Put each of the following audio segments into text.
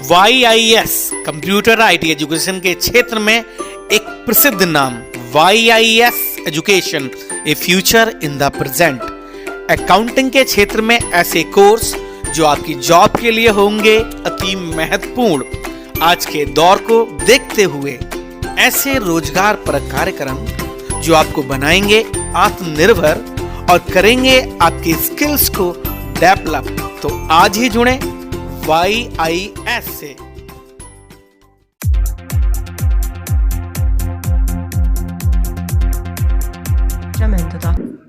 YIS computer IT education के क्षेत्र में एक प्रसिद्ध नाम YIS education, A future in the present. Accounting के क्षेत्र में ऐसे कोर्स जो आपकी जॉब के लिए होंगे अति महत्वपूर्ण। आज के दौर को देखते हुए ऐसे रोजगार परक कार्यक्रम जो आपको बनाएंगे आत्मनिर्भर और करेंगे आपकी स्किल्स को डेवलप। तो आज ही जुड़े YIS से।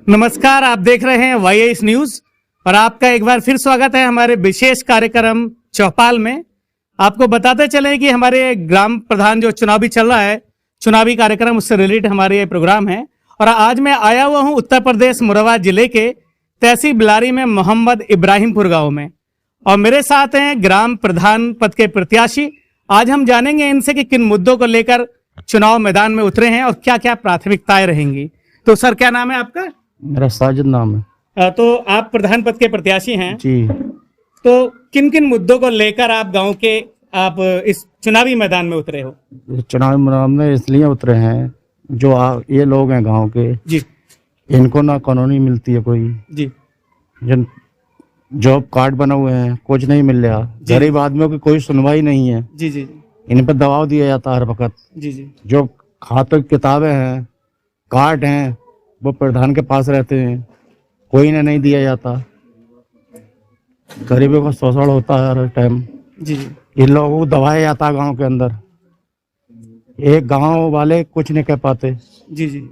नमस्कार, आप देख रहे हैं YIS न्यूज और आपका एक बार फिर स्वागत है हमारे विशेष कार्यक्रम चौपाल में। आपको बताते चले कि हमारे ग्राम प्रधान जो चुनावी चल रहा है, चुनावी कार्यक्रम, उससे रिलेटेड हमारे ये प्रोग्राम है। और आज मैं आया हुआ हूं उत्तर प्रदेश मुरादाबाद जिले के तहसील बिलारी में मोहम्मद इब्राहिमपुर गांव में, और मेरे साथ हैं ग्राम प्रधान पद के प्रत्याशी। आज हम जानेंगे इनसे कि किन मुद्दों को लेकर चुनाव मैदान में उतरे हैं और क्या क्या प्राथमिकताएं रहेंगी। तो सर, क्या नाम है आपका? मेरा साजिद नाम है। तो आप प्रधान पद के प्रत्याशी हैं जी। तो किन किन मुद्दों को लेकर आप गांव के इस चुनावी मैदान में उतरे हो? चुनावी मैदान में इसलिए उतरे हैं, जो ये लोग हैं गांव के जी, इनको ना कानूनी मिलती है कोई जी, जिन जॉब कार्ड बना हुए हैं, कुछ नहीं मिल रहा। गरीब आदमियों की कोई सुनवाई नहीं है। जी जी इन पर दबाव दिया जाता है हर वक्त। जी जी जो खाते किताबें हैं, कार्ड हैं, वो प्रधान के पास रहते हैं, कोई ने नहीं दिया जाता। गरीबों का शोषण होता है हर टाइम। जी जी इन लोगों को दबाया जाता है गांव के अंदर। एक गांव वाले कुछ नहीं कह पाते जी जी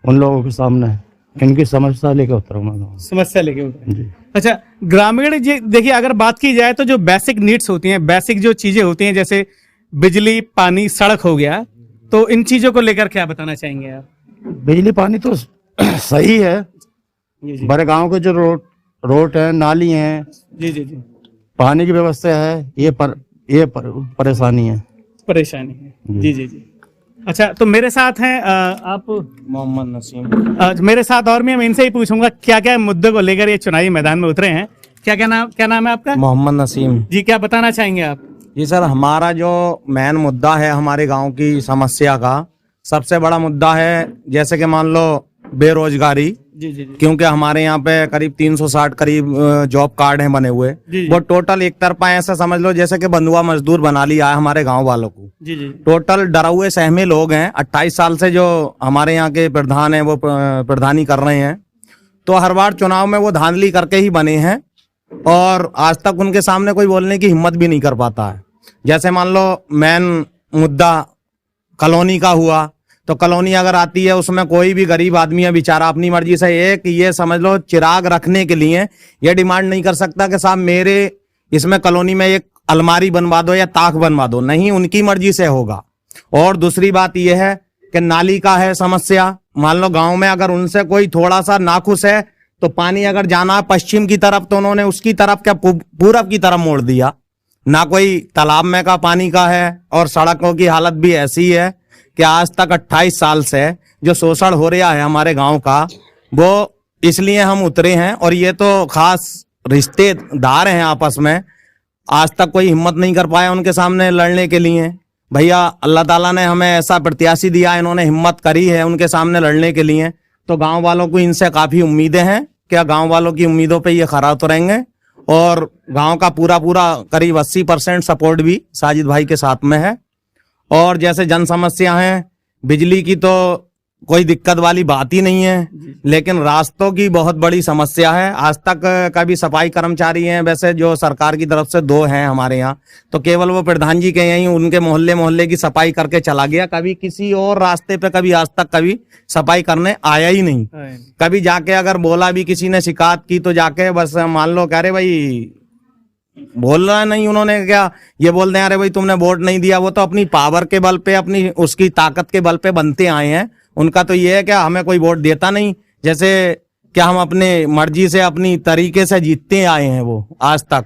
उन लोगों के सामने। इनकी समस्या लेके उतरा मैं गाँव। समस्या लेके उतरे। जी। अच्छा, ग्रामीण जी देखिए, अगर बात की जाए तो जो बेसिक नीड्स होती हैं, बेसिक जो चीजें होती हैं, जैसे बिजली, पानी, सड़क हो गया, तो इन चीजों को लेकर क्या बताना चाहेंगे आप? बिजली पानी तो सही है। जी जी बड़े गांव के जो रोड है, नाली है, जी जी जी पानी की व्यवस्था है, ये परेशानी है। परेशानी है। जी जी जी। अच्छा, तो मेरे साथ हैं आप मोहम्मद नसीम। मेरे साथ और मैं इनसे ही पूछूंगा क्या क्या मुद्दे को लेकर ये चुनावी मैदान में उतरे हैं। क्या नाम है आपका? मोहम्मद नसीम जी, क्या बताना चाहेंगे आप? जी सर, हमारा जो मेन मुद्दा है हमारे गांव की समस्या का, सबसे बड़ा मुद्दा है जैसे कि मान लो बेरोजगारी। जी जी जी क्योंकि हमारे यहाँ पे करीब 360 करीब जॉब कार्ड हैं बने हुए। जी। वो टोटल एक तरफा ऐसा समझ लो जैसे कि बंधुआ मजदूर बना लिया है हमारे गांव वालों को। जी जी टोटल डरा हुए सहमे लोग हैं। 28 साल से जो हमारे यहाँ के प्रधान हैं वो प्रधानी कर रहे हैं, तो हर बार चुनाव में वो धांधली करके ही बने हैं और आज तक उनके सामने कोई बोलने की हिम्मत भी नहीं कर पाता है। जैसे मान लो मेन मुद्दा कॉलोनी का हुआ, तो कॉलोनी अगर आती है उसमें कोई भी गरीब आदमी है बेचारा अपनी मर्जी से एक ये समझ लो चिराग रखने के लिए ये डिमांड नहीं कर सकता कि साहब मेरे इसमें कॉलोनी में एक अलमारी बनवा दो या ताक बनवा दो। नहीं, उनकी मर्जी से होगा। और दूसरी बात यह है कि नाली का है समस्या। मान लो गांव में अगर उनसे कोई थोड़ा सा नाखुश है तो पानी अगर जाना है पश्चिम की तरफ तो उन्होंने उसकी तरफ क्या पूरब की तरफ मोड़ दिया। ना कोई तालाब में का पानी का है और सड़कों की हालत भी ऐसी है कि आज तक 28 साल से जो शोषण हो रहा है हमारे गांव का, वो इसलिए हम उतरे हैं। और ये तो खास रिश्तेदार हैं आपस में, आज तक कोई हिम्मत नहीं कर पाया उनके सामने लड़ने के लिए। भैया अल्लाह ताला ने हमें ऐसा प्रत्याशी दिया, इन्होंने हिम्मत करी है उनके सामने लड़ने के लिए। तो गांव वालों को इनसे काफी उम्मीदें हैं। क्या गांव वालों की उम्मीदों पे ये खरा उतरेंगे और गांव का पूरा करीब 80% सपोर्ट भी साजिद भाई के साथ में है। और जैसे जन समस्या है, बिजली की तो कोई दिक्कत वाली बात ही नहीं है, लेकिन रास्तों की बहुत बड़ी समस्या है। आज तक कभी सफाई कर्मचारी हैं, वैसे जो सरकार की तरफ से 2 हैं हमारे यहाँ, तो केवल वो प्रधान जी के यहीं उनके मोहल्ले की सफाई करके चला गया। कभी किसी और रास्ते पे कभी आज तक कभी सफाई करने आया ही नहीं। कभी जाके अगर बोला भी, किसी ने शिकायत की तो जाके बस मान लो कह रहे भाई बोल रहा नहीं, उन्होंने क्या ये बोलते हैं अरे भाई तुमने वोट नहीं दिया। वो तो अपनी पावर के बल पे, अपनी उसकी ताकत के बल पे बनते आए हैं। उनका तो ये है क्या हमें कोई वोट देता नहीं, जैसे क्या हम अपने मर्जी से अपनी तरीके से जीतते आए हैं। वो आज तक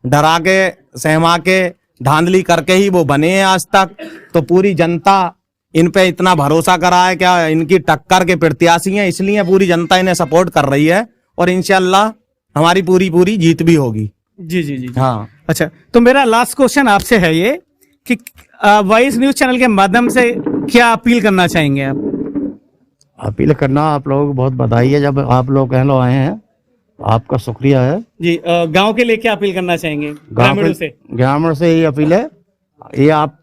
डरा के सहमा के धांधली करके ही वो बने हैं आज तक। तो पूरी जनता इन पे इतना भरोसा करा है, क्या इनकी टक्कर के प्रत्याशी हैं, इसलिए पूरी जनता इन्हें सपोर्ट कर रही है और इंशाल्लाह हमारी पूरी जीत भी होगी। जी जी जी। हाँ। अच्छा, तो मेरा लास्ट क्वेश्चन आपसे है ये कि वॉइस न्यूज चैनल के माध्यम से क्या अपील करना चाहेंगे आप? अपील करना, आप लोगों को बहुत बधाई है जब आप लोग कह लो आए हैं, आपका शुक्रिया है। जी, गांव के लिए क्या अपील करना चाहेंगे ग्रामीणों से? ग्रामीण से यही अपील है, ये आप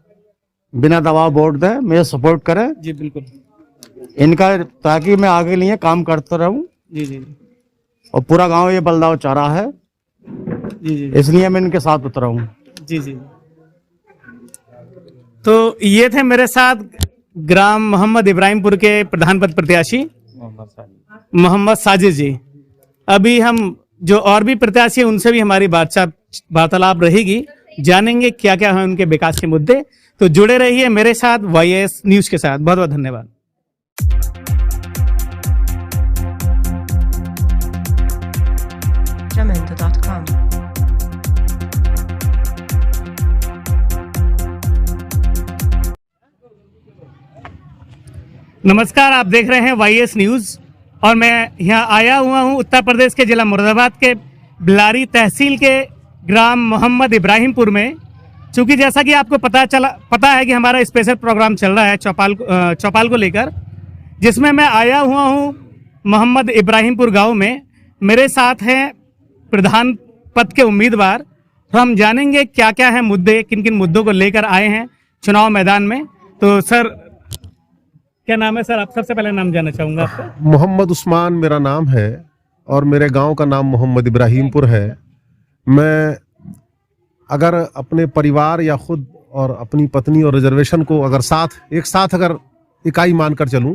बिना दबाव वोट दें, मेरे सपोर्ट करें जी बिल्कुल। इनका, ताकि मैं आगे लिए काम करता रहूं। जी जी और पूरा गांव ये बलदाव चाह रहा है, जी जी इसलिए मैं इनके साथ उतरा हूं। जी जी। तो ये थे मेरे साथ ग्राम मोहम्मद इब्राहिमपुर के प्रधान पद प्रत्याशी मोहम्मद साजिद जी। अभी हम जो और भी प्रत्याशी हैं उनसे भी हमारी वार्तालाप रहेगी, जानेंगे क्या क्या है उनके विकास के मुद्दे। तो जुड़े रहिए मेरे साथ वाईएस न्यूज के साथ। बहुत बहुत धन्यवाद। Jamendo.com नमस्कार, आप देख रहे हैं वाईएस न्यूज और मैं यहाँ आया हुआ हूँ उत्तर प्रदेश के जिला मुरादाबाद के बिलारी तहसील के ग्राम मोहम्मद इब्राहिमपुर में। चूंकि जैसा कि आपको पता है कि हमारा स्पेशल प्रोग्राम चल रहा है चौपाल को लेकर, जिसमें मैं आया हुआ हूँ मोहम्मद इब्राहिमपुर गांव में। मेरे साथ हैं प्रधान पद के उम्मीदवार, तो हम जानेंगे क्या क्या है मुद्दे, किन किन मुद्दों को लेकर आए हैं चुनाव मैदान में। तो सर, क्या नाम है सर? आप सबसे पहले नाम जानना चाहूँगा आपका। मोहम्मद उस्मान मेरा नाम है और मेरे गांव का नाम मोहम्मद इब्राहिमपुर है। मैं अगर अपने परिवार या खुद और अपनी पत्नी और रिजर्वेशन को अगर एक साथ अगर इकाई मानकर चलूं,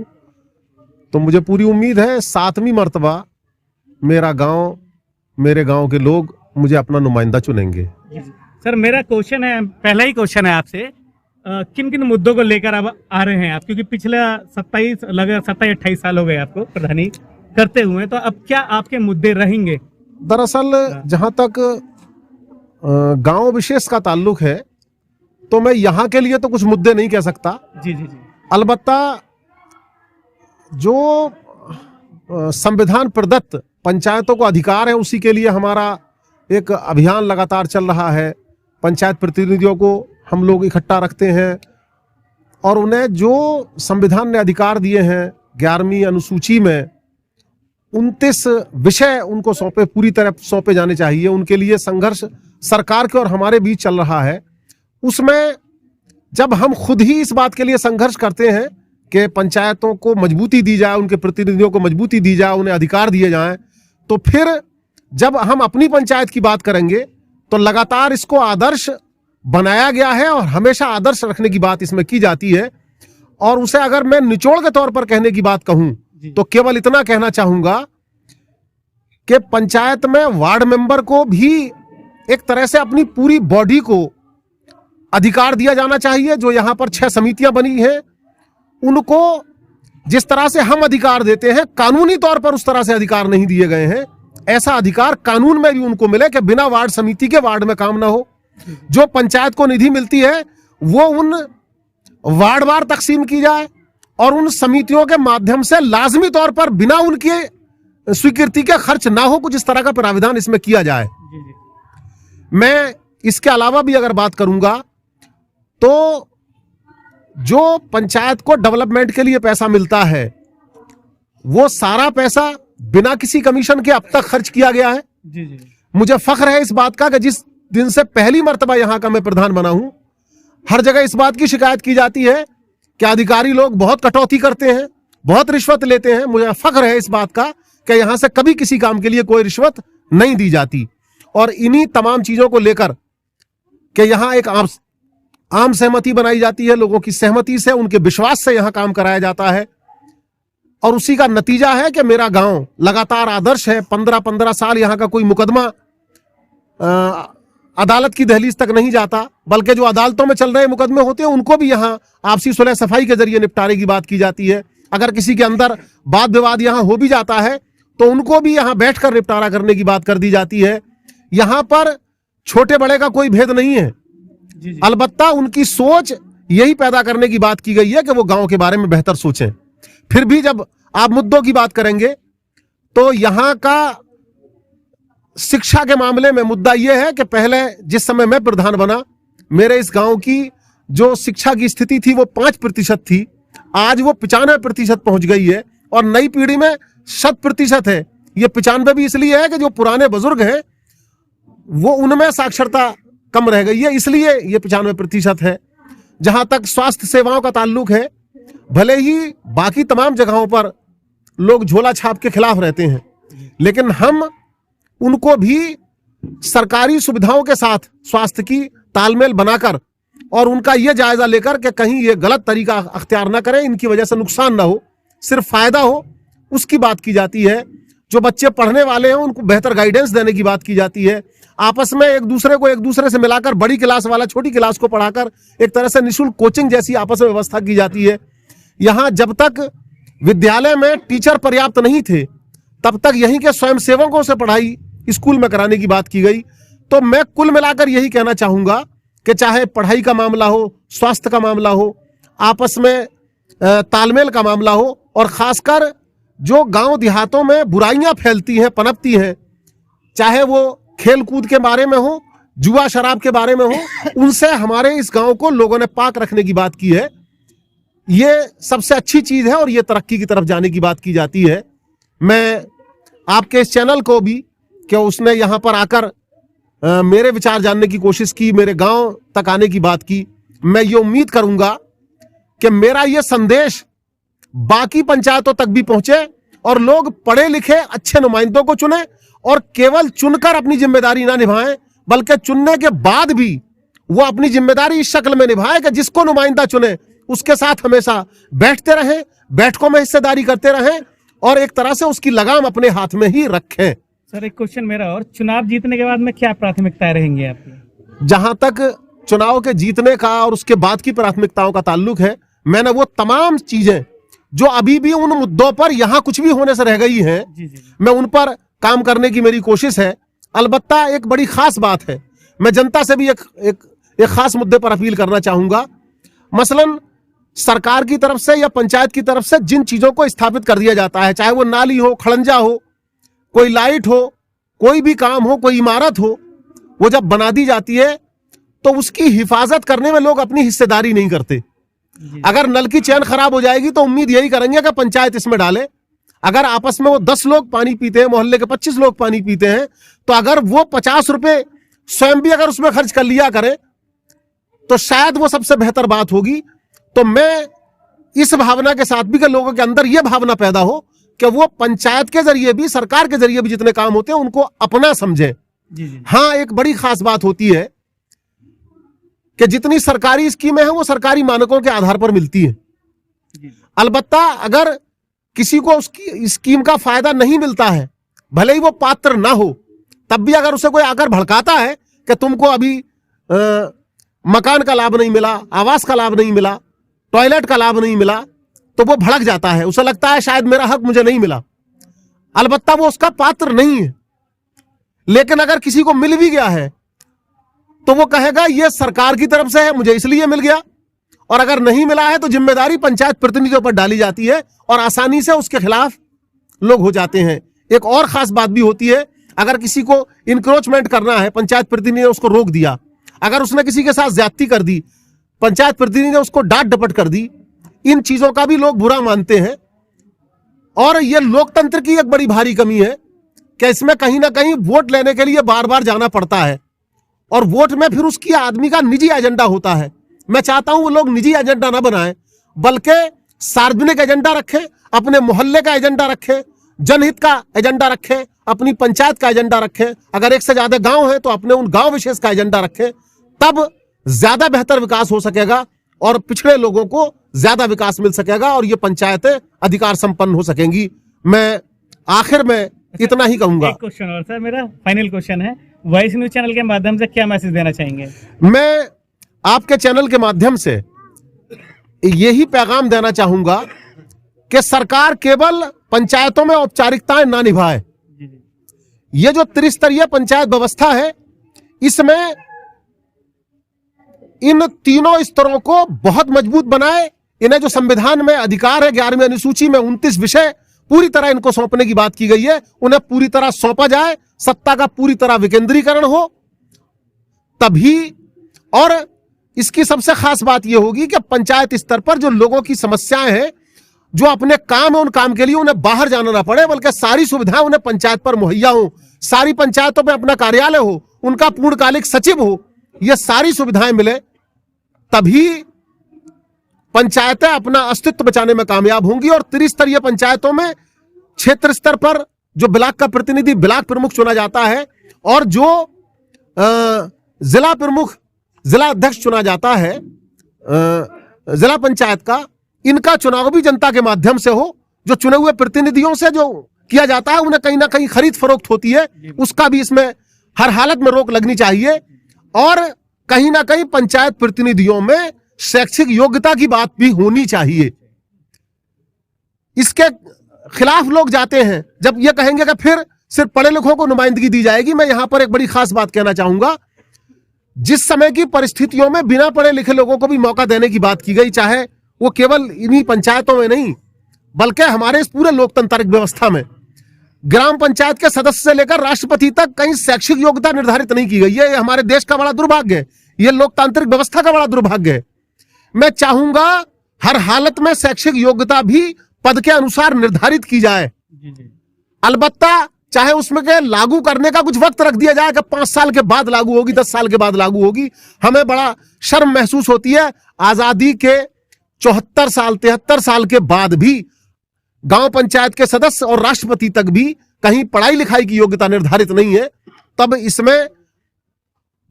तो मुझे पूरी उम्मीद है 7वीं मर्तबा मेरा गांव, मेरे गांव के लोग मुझे अपना नुमाइंदा चुनेंगे। सर, मेरा क्वेश्चन है, पहला ही क्वेश्चन है आपसे, किन किन मुद्दों को लेकर अब आ रहे हैं आप? क्योंकि पिछले 27-28 साल हो गए आपको प्रधानी करते हुए, तो अब क्या आपके मुद्दे रहेंगे? दरअसल जहां तक गांव विशेष का ताल्लुक है, तो मैं यहाँ के लिए तो कुछ मुद्दे नहीं कह सकता। जी जी जी। अलबत्ता जो संविधान प्रदत्त पंचायतों को अधिकार है, उसी के लिए हमारा एक अभियान लगातार चल रहा है। पंचायत प्रतिनिधियों को हम लोग इकट्ठा रखते हैं और उन्हें जो संविधान ने अधिकार दिए हैं 11वीं अनुसूची में 29 विषय उनको पूरी तरह सौंपे जाने चाहिए। उनके लिए संघर्ष सरकार के और हमारे बीच चल रहा है। उसमें जब हम खुद ही इस बात के लिए संघर्ष करते हैं कि पंचायतों को मजबूती दी जाए, उनके प्रतिनिधियों को मजबूती दी जाए, उन्हें अधिकार दिए जाएं, तो फिर जब हम अपनी पंचायत की बात करेंगे तो लगातार इसको आदर्श बनाया गया है और हमेशा आदर्श रखने की बात इसमें की जाती है। और उसे अगर मैं निचोड़ के तौर पर कहने की बात कहूं, तो केवल इतना कहना चाहूंगा कि पंचायत में वार्ड मेंबर को भी एक तरह से अपनी पूरी बॉडी को अधिकार दिया जाना चाहिए। जो यहां पर 6 समितियां बनी हैं, उनको जिस तरह से हम अधिकार देते हैं, कानूनी तौर पर उस तरह से अधिकार नहीं दिए गए हैं। ऐसा अधिकार कानून में भी उनको मिले कि बिना वार्ड समिति के वार्ड में काम ना हो। जो पंचायत को निधि मिलती है वो उन वार्डवार तकसीम की जाए और उन समितियों के माध्यम से लाजमी तौर पर बिना उनके स्वीकृति के खर्च ना हो, कुछ इस तरह का प्राविधान इसमें किया जाए। मैं इसके अलावा भी अगर बात करूंगा तो जो पंचायत को डेवलपमेंट के लिए पैसा मिलता है, वो सारा पैसा बिना किसी कमीशन के अब तक खर्च किया गया है। जी जी। मुझे फख्र है इस बात का कि जिस दिन से पहली मर्तबा यहां का मैं प्रधान बना हूं, हर जगह इस बात की शिकायत की जाती है कि अधिकारी लोग बहुत कटौती करते हैं, बहुत रिश्वत लेते हैं। मुझे फख्र है इस बात का कि यहां से कभी किसी काम के लिए कोई रिश्वत नहीं दी जाती। और इन्हीं तमाम चीजों को लेकर कि यहां एक आम सहमति बनाई जाती है, लोगों की सहमति से, उनके विश्वास से यहां काम कराया जाता है। और उसी का नतीजा है कि मेरा गांव लगातार आदर्श है। 15-15 साल यहां का कोई मुकदमा अदालत की दहलीज तक नहीं जाता, बल्कि जो अदालतों में चल रहे मुकदमे होते हैं उनको भी यहां आपसी सुलह सफाई के जरिए निपटारे की बात की जाती है। अगर किसी के अंदर वाद विवाद यहां हो भी जाता है तो उनको भी यहां बैठकर निपटारा करने की बात कर दी जाती है। यहां पर छोटे बड़े का कोई भेद नहीं है। अलबत्ता उनकी सोच यही पैदा करने की बात की गई है कि वो गांव के बारे में बेहतर सोचें। फिर भी जब आप मुद्दों की बात करेंगे तो यहां का शिक्षा के मामले में मुद्दा यह है कि पहले जिस समय मैं प्रधान बना, मेरे इस गांव की जो शिक्षा की स्थिति थी वो 5% थी, आज वो 95% पहुंच गई है और नई पीढ़ी में 100% है। ये 95 भी इसलिए है कि जो पुराने बुजुर्ग हैं वो उनमें साक्षरता कम रह गई है, इसलिए ये 95% है। जहां तक स्वास्थ्य सेवाओं का ताल्लुक है, भले ही बाकी तमाम जगहों पर लोग झोला छाप के खिलाफ रहते हैं, लेकिन हम उनको भी सरकारी सुविधाओं के साथ स्वास्थ्य की तालमेल बनाकर और उनका यह जायजा लेकर कि कहीं ये गलत तरीका अख्तियार ना करें, इनकी वजह से नुकसान ना हो, सिर्फ फायदा हो, उसकी बात की जाती है। जो बच्चे पढ़ने वाले हैं उनको बेहतर गाइडेंस देने की बात की जाती है। आपस में एक दूसरे से मिलाकर, बड़ी क्लास वाला छोटी क्लास को पढ़ाकर एक तरह से निःशुल्क कोचिंग जैसी आपस में व्यवस्था की जाती है। यहाँ जब तक विद्यालय में टीचर पर्याप्त नहीं थे, तब तक यहीं के स्वयंसेवकों से पढ़ाई स्कूल में कराने की बात की गई। तो मैं कुल मिलाकर यही कहना चाहूंगा कि चाहे पढ़ाई का मामला हो, स्वास्थ्य का मामला हो, आपस में तालमेल का मामला हो, और खासकर जो गांव देहातों में बुराइयां फैलती हैं, पनपती हैं, चाहे वो खेल कूद के बारे में हो, जुआ शराब के बारे में हो, उनसे हमारे इस गांव को लोगों ने पाक रखने की बात की है। ये सबसे अच्छी चीज है और ये तरक्की की तरफ जाने की बात की जाती है। मैं आपके इस चैनल को भी कि उसने यहाँ पर आकर मेरे विचार जानने की कोशिश की, मेरे गांव तक आने की बात की, मैं ये उम्मीद करूंगा कि मेरा ये संदेश बाकी पंचायतों तक भी पहुंचे और लोग पढ़े लिखे अच्छे नुमाइंदों को चुने और केवल चुनकर अपनी जिम्मेदारी ना निभाएं, बल्कि चुनने के बाद भी वो अपनी जिम्मेदारी इस शक्ल में निभाए कि जिसको नुमाइंदा चुने उसके साथ हमेशा बैठते रहें, बैठकों में हिस्सेदारी करते रहें और एक तरह से उसकी लगाम अपने हाथ में ही रखें। सर एक क्वेश्चन मेरा और, चुनाव जीतने के बाद में क्या प्राथमिकताएं रहेंगी आपकी? जहां तक चुनाव के जीतने का और उसके बाद की प्राथमिकताओं का ताल्लुक है, मैंने वो तमाम चीजें जो अभी भी उन मुद्दों पर यहां कुछ भी होने से रह गई हैं, मैं उन पर काम करने की मेरी कोशिश है। अलबत्ता एक बड़ी खास बात है, मैं जनता से भी एक खास मुद्दे पर अपील करना चाहूंगा। मसलन सरकार की तरफ से या पंचायत की तरफ से जिन चीजों को स्थापित कर दिया जाता है, चाहे वो नाली हो, खड़ंजा हो, कोई लाइट हो, कोई भी काम हो, कोई इमारत हो, वो जब बना दी जाती है तो उसकी हिफाजत करने में लोग अपनी हिस्सेदारी नहीं करते। अगर नल की चेन खराब हो जाएगी तो उम्मीद यही करेंगे कि पंचायत इसमें डाले। अगर आपस में वो 10 लोग पानी पीते हैं, मोहल्ले के 25 लोग पानी पीते हैं, तो अगर वो 50 रुपए स्वयं भी अगर उसमें खर्च कर लिया करें तो शायद वो सबसे बेहतर बात होगी। तो मैं इस भावना के साथ भी कि लोगों के अंदर यह भावना पैदा हो कि वो पंचायत के जरिए भी, सरकार के जरिए भी जितने काम होते हैं उनको अपना समझे। हाँ, एक बड़ी खास बात होती है कि जितनी सरकारी स्कीमें हैं वो सरकारी मानकों के आधार पर मिलती है। अलबत्ता अगर किसी को उसकी स्कीम का फायदा नहीं मिलता है, भले ही वो पात्र ना हो, तब भी अगर उसे कोई आकर भड़काता है कि तुमको अभी मकान का लाभ नहीं मिला, आवास का लाभ नहीं मिला, टॉयलेट का लाभ नहीं मिला, तो वो भड़क जाता है। उसे लगता है शायद मेरा हक मुझे नहीं मिला। अलबत्ता वो उसका पात्र नहीं है। लेकिन अगर किसी को मिल भी गया है तो वो कहेगा ये सरकार की तरफ से है, मुझे इसलिए मिल गया। और अगर नहीं मिला है तो जिम्मेदारी पंचायत प्रतिनिधियों पर डाली जाती है और आसानी से उसके खिलाफ लोग हो जाते हैं। एक और खास बात भी होती है, अगर किसी को इंक्रोचमेंट करना है, पंचायत प्रतिनिधि ने उसको रोक दिया, अगर उसने किसी के साथ ज्यादती कर दी, पंचायत प्रतिनिधि ने उसको डांट डपट कर दी, इन चीजों का भी लोग बुरा मानते हैं। और यह लोकतंत्र की एक बड़ी भारी कमी है कि इसमें कहीं ना कहीं वोट लेने के लिए बार बार जाना पड़ता है और वोट में फिर उसकी आदमी का निजी एजेंडा होता है। मैं चाहता हूं वो लोग निजी एजेंडा ना बनाएं, बल्कि सार्वजनिक एजेंडा रखें, अपने मोहल्ले का एजेंडा रखें, जनहित का एजेंडा रखें, अपनी पंचायत का एजेंडा रखें। अगर एक से ज्यादा गांव है तो अपने उन गांव विशेष का एजेंडा रखें, तब ज्यादा बेहतर विकास हो सकेगा और पिछड़े लोगों को ज्यादा विकास मिल सकेगा और ये पंचायतें अधिकार संपन्न हो सकेंगी। मैं आखिर में इतना ही कहूंगा। एक क्वेश्चन और सर, मेरा फाइनल क्वेश्चन है, वॉइस न्यूज चैनल के माध्यम से क्या मैसेज देना चाहेंगे? मैं आपके चैनल के माध्यम से यही पैगाम देना चाहूंगा कि सरकार केवल पंचायतों में औपचारिकताएं ना निभाए। ये जो त्रिस्तरीय पंचायत व्यवस्था है, इसमें इन तीनों स्तरों को बहुत मजबूत बनाए। इन्हें जो संविधान में अधिकार है, 11वीं अनुसूची में 29 विषय पूरी तरह इनको सौंपने की बात की गई है। उन्हें पूरी तरह सौंपा जाए, सत्ता का पूरी तरह विकेंद्रीकरण हो तभी। और इसकी सबसे खास बात यह होगी कि पंचायत स्तर पर जो लोगों की समस्याएं हैं, जो अपने काम है, उन काम के लिए उन्हें बाहर जाना ना पड़े, बल्कि सारी सुविधाएं उन्हें पंचायत पर मुहैया हो, सारी पंचायतों में अपना कार्यालय हो, उनका पूर्णकालिक सचिव हो, ये सारी सुविधाएं मिले, तभी पंचायतें अपना अस्तित्व बचाने में कामयाब होंगी। और त्रिस्तरीय पंचायतों में क्षेत्र स्तर पर जो ब्लॉक का प्रतिनिधि ब्लॉक प्रमुख चुना जाता है और जो जिला प्रमुख जिला अध्यक्ष चुना जाता है जिला पंचायत का, इनका चुनाव भी जनता के माध्यम से हो। जो चुने हुए प्रतिनिधियों से जो किया जाता है उन्हें कहीं ना कहीं खरीद फरोख्त होती है, उसका भी इसमें हर हालत में रोक लगनी चाहिए। और कहीं ना कहीं पंचायत प्रतिनिधियों में शैक्षिक योग्यता की बात भी होनी चाहिए। इसके खिलाफ लोग जाते हैं जब ये कहेंगे कि फिर सिर्फ पढ़े लिखों को नुमाइंदगी दी जाएगी। मैं यहां पर एक बड़ी खास बात कहना चाहूंगा, जिस समय की परिस्थितियों में बिना पढ़े लिखे लोगों को भी मौका देने की बात की गई, चाहे वो केवल इन्हीं पंचायतों में नहीं बल्कि हमारे इस पूरे लोकतांत्रिक व्यवस्था में, ग्राम पंचायत के सदस्य से लेकर राष्ट्रपति तक कहीं शैक्षिक योग्यता निर्धारित नहीं की गई है। ये हमारे देश का बड़ा दुर्भाग्य है, ये लोकतांत्रिक व्यवस्था का बड़ा दुर्भाग्य है। मैं चाहूंगा हर हालत में शैक्षिक योग्यता भी पद के अनुसार निर्धारित की जाए। अलबत्ता चाहे उसमें के लागू करने का कुछ वक्त रख दिया जाए कि 5 साल के बाद लागू होगी, 10 साल के बाद लागू होगी। हमें बड़ा शर्म महसूस होती है, आजादी के 74 साल 73 साल के बाद भी गांव पंचायत के सदस्य और राष्ट्रपति तक भी कहीं पढ़ाई लिखाई की योग्यता निर्धारित नहीं है। तब इसमें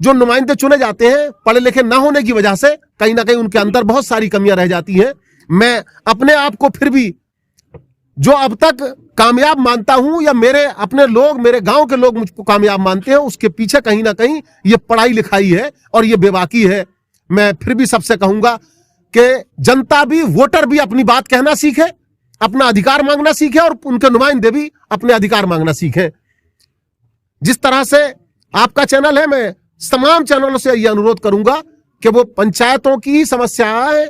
जो नुमाइंदे चुने जाते हैं पढ़े लिखे ना होने की वजह से कहीं ना कहीं उनके अंदर बहुत सारी कमियां रह जाती हैं। मैं अपने आप को फिर भी जो अब तक कामयाब मानता हूं, या मेरे अपने लोग, मेरे गांव के लोग मुझको कामयाब मानते हैं, उसके पीछे कहीं ना कहीं ये पढ़ाई लिखाई है और ये बेबाकी है। मैं फिर भी सबसे कहूंगा कि जनता भी, वोटर भी अपनी बात कहना सीखे, अपना अधिकार मांगना सीखे और उनके नुमाइंदे भी अपने अधिकार मांगना सीखें। जिस तरह से आपका चैनल है, मैं तमाम चैनलों से यह अनुरोध करूंगा कि वो पंचायतों की समस्याएं,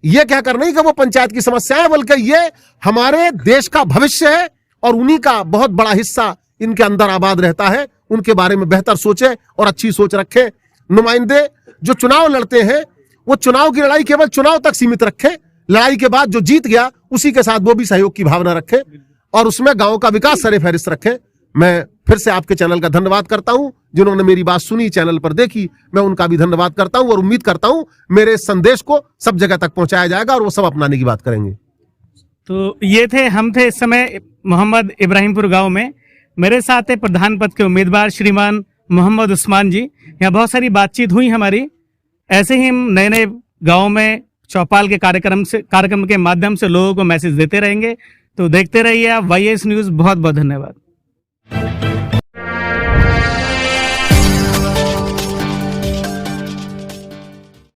ये कहकर नहीं कि वो पंचायत की समस्या है, बल्कि ये हमारे देश का भविष्य है और उन्हीं का बहुत बड़ा हिस्सा इनके अंदर आबाद रहता है। उनके बारे में बेहतर सोचे और अच्छी सोच रखें। नुमाइंदे जो चुनाव लड़ते हैं वो चुनाव की लड़ाई केवल चुनाव तक सीमित रखें, लड़ाई के बाद जो जीत गया उसी के साथ वो भी सहयोग की भावना रखें और उसमें गांव का विकास सरे फहरिस्त रखें। मैं फिर से आपके चैनल का धन्यवाद करता हूं, जिन्होंने मेरी बात सुनी, चैनल पर देखी, मैं उनका भी धन्यवाद करता हूं और उम्मीद करता हूं मेरे संदेश को सब जगह तक पहुंचाया जाएगा और वो सब अपनाने की बात करेंगे। तो ये थे, हम थे इस समय मोहम्मद इब्राहिमपुर गांव में। मेरे साथ है प्रधान पद के उम्मीदवार श्रीमान मोहम्मद उस्मान जी। यहाँ बहुत सारी बातचीत हुई हमारी। ऐसे ही हम नए नए गाँव में चौपाल के कार्यक्रम के माध्यम से लोगों को मैसेज देते रहेंगे। तो देखते रहिए आप YAS न्यूज़। बहुत बहुत धन्यवाद।